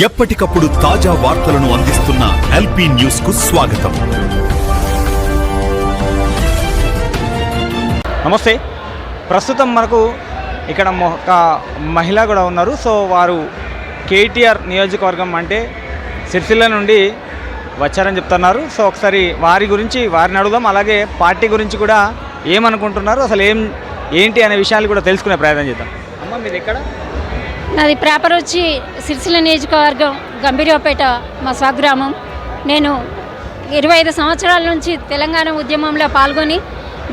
ఎప్పటికప్పుడు తాజా వార్తలను అందిస్తున్న ఎల్పీ న్యూస్ కు స్వాగతం. నమస్తే. ప్రస్తుతం మనకు ఇక్కడ ఒక మహిళ కూడా ఉన్నారు. సో వారు కేటీఆర్ నియోజకవర్గం అంటే సిరిసిల్ల నుండి వచ్చారని చెప్తున్నారు. సో ఒకసారి వారిని అడుగుదాం. అలాగే పార్టీ గురించి కూడా ఏమనుకుంటున్నారు, అసలు ఏంటి అనే విషయాలు కూడా తెలుసుకునే ప్రయత్నం చేద్దాం. అమ్మ, మీది ఎక్కడ? నాది ప్రాపర్ వచ్చి సిరిసిల్ల నియోజకవర్గం గంభీరావుపేట మా స్వగ్రామం. నేను 25 సంవత్సరాల నుంచి తెలంగాణ ఉద్యమంలో పాల్గొని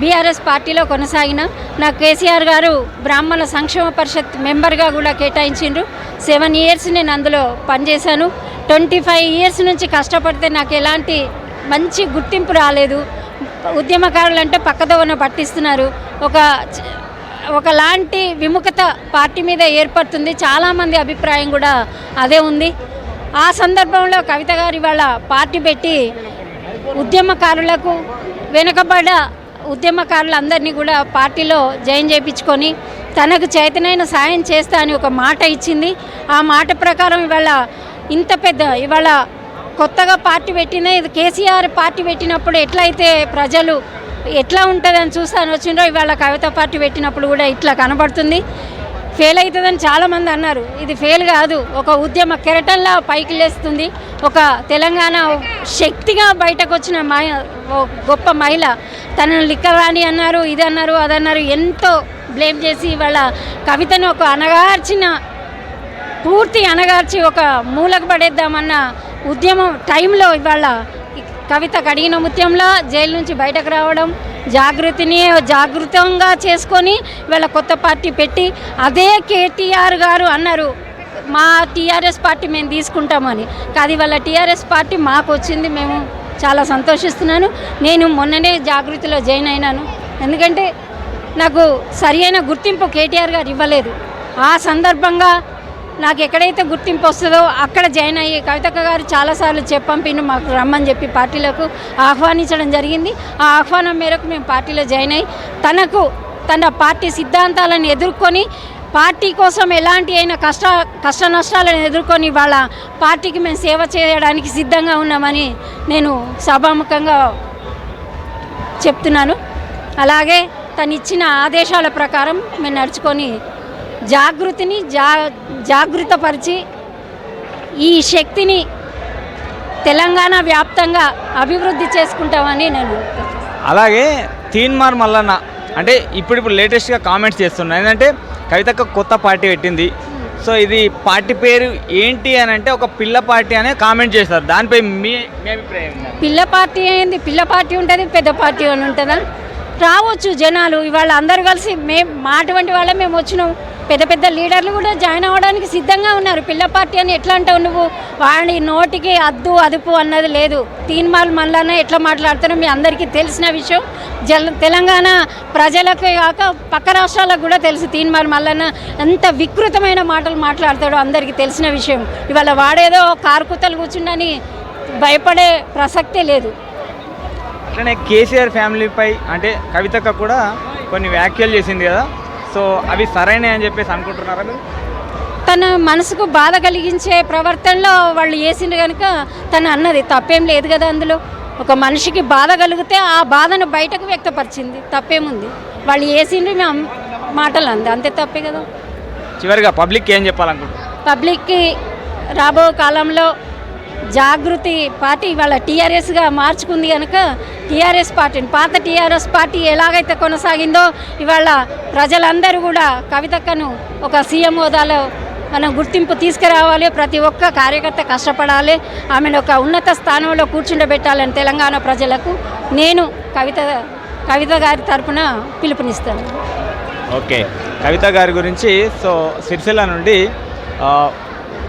బీఆర్ఎస్ పార్టీలో కొనసాగిన. నాకు కేసీఆర్ గారు బ్రాహ్మణ సంక్షేమ పరిషత్ మెంబర్గా కూడా కేటాయించిండ్రు. 7 ఇయర్స్ నేను అందులో పనిచేశాను. 25 ఇయర్స్ నుంచి కష్టపడితే నాకు ఎలాంటి మంచి గుర్తింపు రాలేదు. ఉద్యమకారులు అంటే పక్కదోవన పట్టిస్తున్నారు. ఒకలాంటి విముఖత పార్టీ మీద ఏర్పడుతుంది. చాలామంది అభిప్రాయం కూడా అదే ఉంది. ఆ సందర్భంలో కవిత గారు ఇవాళ పార్టీ పెట్టి ఉద్యమకారులకు వెనుకబడ్డ ఉద్యమకారులందరినీ కూడా పార్టీలో జాయిన్ చేయించుకొని తనకు చేతనైన సాయం చేస్తా అని ఒక మాట ఇచ్చింది. ఆ మాట ప్రకారం ఇవాళ కొత్తగా పార్టీ పెట్టిందే. ఇది కేసీఆర్ పార్టీ పెట్టినప్పుడు ఎట్లయితే ప్రజలు ఎట్లా ఉంటుందని చూస్తాను వచ్చిండ్రో, ఇవాళ కవిత పార్టీ పెట్టినప్పుడు కూడా ఇట్లా కనబడుతుంది. ఫెయిల్ అవుతుందని చాలామంది అన్నారు. ఇది ఫెయిల్ కాదు, ఒక ఉద్యమ కెరటంలా పైకి లేస్తుంది. ఒక తెలంగాణ శక్తిగా బయటకు వచ్చిన గొప్ప మహిళ. తనను లిక్కరాని అన్నారు, ఇది అన్నారు, అదన్నారు, ఎంతో బ్లేమ్ చేసి ఇవాళ కవితను ఒక పూర్తి అణగార్చి ఒక మూలకు పడేద్దామన్న ఉద్యమం టైంలో ఇవాళ కవిత కడిగిన ముత్యంలో జైలు నుంచి బయటకు రావడం, జాగృతంగా చేసుకొని వీళ్ళ కొత్త పార్టీ పెట్టి, అదే కేటీఆర్ గారు అన్నారు మా టీఆర్ఎస్ పార్టీ మేము తీసుకుంటామని. కాదు, వాళ్ళ టీఆర్ఎస్ పార్టీ మాకు వచ్చింది. మేము చాలా సంతోషిస్తున్నాను. నేను మొన్ననే జాగృతిలో జాయిన్ అయినాను. ఎందుకంటే నాకు సరి అయిన గుర్తింపు కేటీఆర్ గారు ఇవ్వలేదు. ఆ సందర్భంగా నాకు ఎక్కడైతే గుర్తింపు వస్తుందో అక్కడ జాయిన్ అయ్యి కవితక్క గారు చాలాసార్లు పంపిండు మాకు రమ్మని చెప్పి పార్టీలకు ఆహ్వానించడం జరిగింది. ఆ ఆహ్వానం మేరకు మేము పార్టీలో జాయిన్ అయ్యి తన పార్టీ సిద్ధాంతాలను ఎదుర్కొని పార్టీ కోసం ఎలాంటి అయినా కష్ట నష్టాలను ఎదుర్కొని వాళ్ళ పార్టీకి మేము సేవ చేయడానికి సిద్ధంగా ఉన్నామని నేను సభాముఖంగా చెప్తున్నాను. అలాగే తను ఇచ్చిన ఆదేశాల ప్రకారం మేము నడుచుకొని జాగృతిని జాగృతపరిచి ఈ శక్తిని తెలంగాణ వ్యాప్తంగా అభివృద్ధి చేసుకుంటామని నేను. అలాగే తీన్మార్ మల్లన్న అంటే ఇప్పుడు లేటెస్ట్గా కామెంట్స్ చేస్తున్నాను. ఏంటంటే కవితక్క కొత్త పార్టీ పెట్టింది. సో ఇది పార్టీ పేరు ఏంటి అని అంటే ఒక పిల్ల పార్టీ అనే కామెంట్ చేస్తారు. దానిపై మీ అభిప్రాయం? పిల్ల పార్టీ ఏంది? పిల్ల పార్టీ ఉంటుంది, పెద్ద పార్టీ అని ఉంటుందా? రావచ్చు జనాలు. ఇవాళ అందరూ కలిసి మా అటువంటి వాళ్ళే మేము వచ్చినాం. పెద్ద లీడర్లు కూడా జాయిన్ అవ్వడానికి సిద్ధంగా ఉన్నారు. పిల్ల పార్టీ అని ఎట్లా అంటావు నువ్వు? వాడి నోటికి అదుపు అన్నది లేదు. తీన్మార్ మల్లన్న ఎట్లా మాట్లాడుతారో మీ అందరికీ తెలిసిన విషయం. తెలంగాణ ప్రజలకు కాక పక్క రాష్ట్రాలకు కూడా తెలుసు తీన్మార్ మల్లన్న ఎంత వికృతమైన మాటలు మాట్లాడతాడో అందరికీ తెలిసిన విషయం. ఇవాళ వాడేదో కారుకుతలు కూర్చుండని భయపడే ప్రసక్తే లేదు. అట్లనే కేసీఆర్ ఫ్యామిలీపై అంటే కవితక్క కూడా కొన్ని వ్యాఖ్యలు చేసింది కదా. సో అవి సరైనవి అని చెప్పేసి అనుకుంటున్నారా మీరు? తన మనసుకు బాధ కలిగించే ప్రవర్తనలో వాళ్ళు వేసిండు కనుక తను అన్నది తప్పేం లేదు కదా. అందులో ఒక మనిషికి బాధ కలిగితే ఆ బాధను బయటకు వ్యక్తపరిచింది, తప్పేముంది? వాళ్ళు వేసిండ్రు మేము మాటలు అంతే తప్పే కదా. చివరిగా పబ్లిక్కి ఏం చెప్పాలనుకుంటున్నారు? పబ్లిక్కి రాబో కాలంలో జాగృతి పార్టీ ఇవాళ టీఆర్ఎస్గా మార్చుకుంది కనుక టీఆర్ఎస్ పార్టీని, పాత టీఆర్ఎస్ పార్టీ ఎలాగైతే కొనసాగిందో ఇవాళ ప్రజలందరూ కూడా కవితక్కను ఒక సీఎం హోదాలో మనం గుర్తింపు తీసుకురావాలి. ప్రతి ఒక్క కార్యకర్త కష్టపడాలి. ఆమెను ఒక ఉన్నత స్థానంలో కూర్చుండబెట్టాలని తెలంగాణ ప్రజలకు నేను కవిత గారి తరఫున పిలుపునిస్తాను. ఓకే, కవిత గారి గురించి సో సిరిసిల్ల నుండి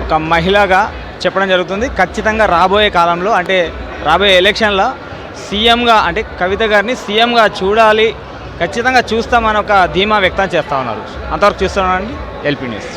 ఒక మహిళగా చెప్పడం జరుగుతుంది. ఖచ్చితంగా రాబోయే కాలంలో అంటే రాబోయే ఎలక్షన్లో సీఎంగా అంటే కవిత గారిని సీఎంగా చూడాలి, ఖచ్చితంగా చూస్తామని ఒక ధీమా వ్యక్తం చేస్తూ ఉన్నారు. అంతవరకు చూస్తున్నానండి. LP news.